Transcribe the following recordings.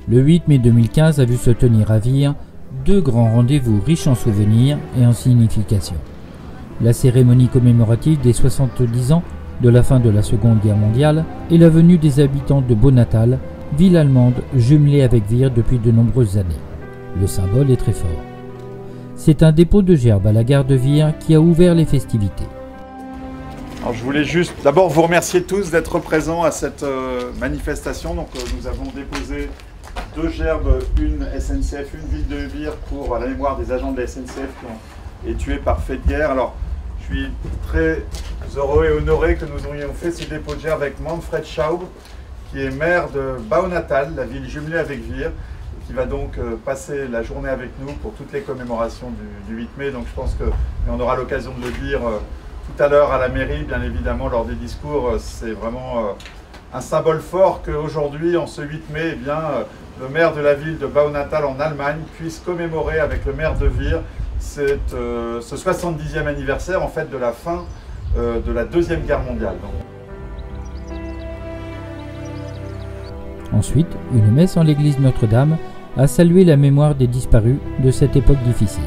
Le 8 mai 2015 a vu se tenir à Vire deux grands rendez-vous riches en souvenirs et en signification. La cérémonie commémorative des 70 ans de la fin de la Seconde Guerre mondiale et la venue des habitants de Beaunatal, ville allemande jumelée avec Vire depuis de nombreuses années. Le symbole est très fort. C'est un dépôt de gerbes à la gare de Vire qui a ouvert les festivités. Alors, je voulais juste d'abord vous remercier tous d'être présents à cette manifestation. Donc, nous avons déposé deux gerbes, une SNCF, une ville de Vire pour la mémoire des agents de la SNCF qui ont été tués par fait de guerre. Alors, je suis très heureux et honoré que nous ayons fait ce dépôt de gerbes avec Manfred Schaub, qui est maire de Beaunatal, la ville jumelée avec Vire, qui va donc passer la journée avec nous pour toutes les commémorations du 8 mai. Donc je pense qu'on aura l'occasion de le dire tout à l'heure à la mairie, bien évidemment, lors des discours. C'est vraiment un symbole fort qu'aujourd'hui, en ce 8 mai, eh bien, le maire de la ville de Beaunatal en Allemagne puisse commémorer avec le maire de Vire ce 70e anniversaire en fait, de la fin de la Deuxième Guerre mondiale. Ensuite, une messe en l'église Notre-Dame a salué la mémoire des disparus de cette époque difficile.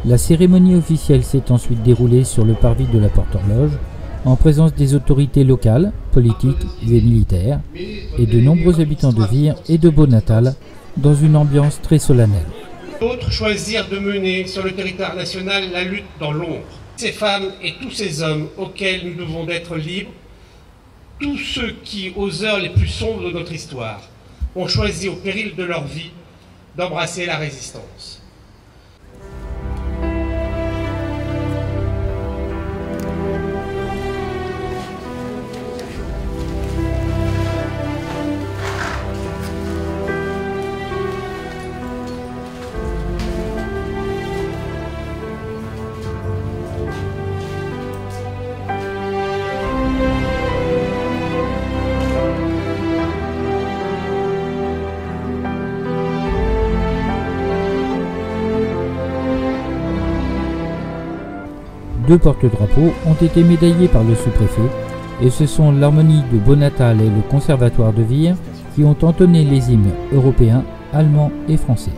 La cérémonie officielle s'est ensuite déroulée sur le parvis de la Porte-Horloge, en présence des autorités locales, politiques et militaires, et de nombreux habitants de Vire et de Beaunatal, dans une ambiance très solennelle. D'autres choisirent de mener sur le territoire national la lutte dans l'ombre. Ces femmes et tous ces hommes auxquels nous devons d'être libres, tous ceux qui, aux heures les plus sombres de notre histoire, ont choisi au péril de leur vie d'embrasser la résistance. Deux porte-drapeaux ont été médaillés par le sous-préfet et ce sont l'Harmonie de Beaunatal et le Conservatoire de Vire qui ont entonné les hymnes européens, allemands et français.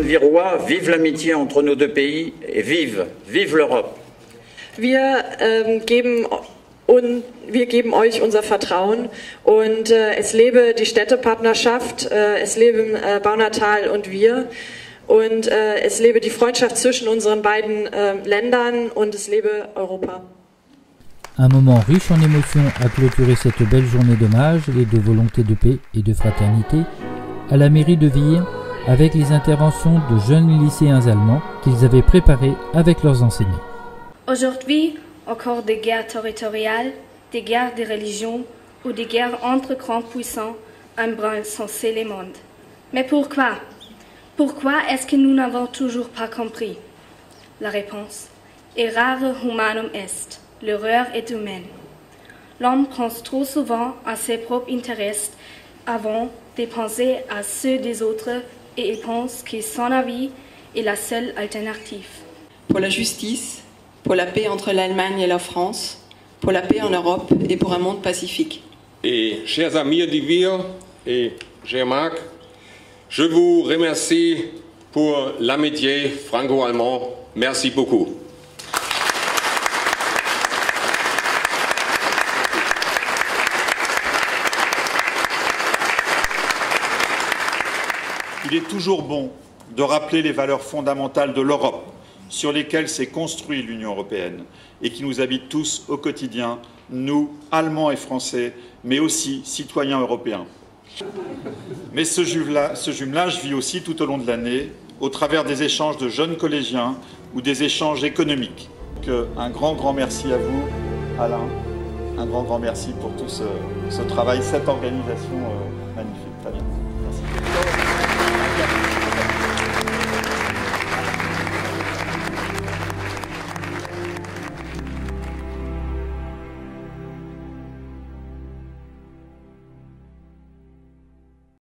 Virois, vive l'amitié entre nos deux pays et vive l'Europe. Wir geben euch unser Vertrauen und es lebe die Städtepartnerschaft, es leben Beaunatal und wir und es lebe die Freundschaft zwischen unseren beiden Ländern und es lebe Europa. Un moment riche en émotions a clôturé cette belle journée d'hommage et de volonté de paix et de fraternité à la mairie de Vire, avec les interventions de jeunes lycéens allemands qu'ils avaient préparés avec leurs enseignants. Aujourd'hui, encore des guerres territoriales, des guerres de religion ou des guerres entre grands puissants embranlent sans cesse le monde. Mais pourquoi? Pourquoi est-ce que nous n'avons toujours pas compris? La réponse: errare humanum est, l'erreur est humaine. L'homme pense trop souvent à ses propres intérêts avant de penser à ceux des autres et il pense que son avis est la seule alternative. pour la justice, pour la paix entre l'Allemagne et la France, pour la paix en Europe et pour un monde pacifique. Et chers amis d'Ivire et cher Marc, je vous remercie pour l'amitié franco-allemande. Merci beaucoup. Il est toujours bon de rappeler les valeurs fondamentales de l'Europe, sur lesquelles s'est construite l'Union européenne et qui nous habitent tous au quotidien, nous, Allemands et Français, mais aussi citoyens européens. Mais ce jumelage vit aussi tout au long de l'année, au travers des échanges de jeunes collégiens ou des échanges économiques. Un grand merci à vous, Alain, un grand merci pour tout ce travail, cette organisation magnifique. Très bien.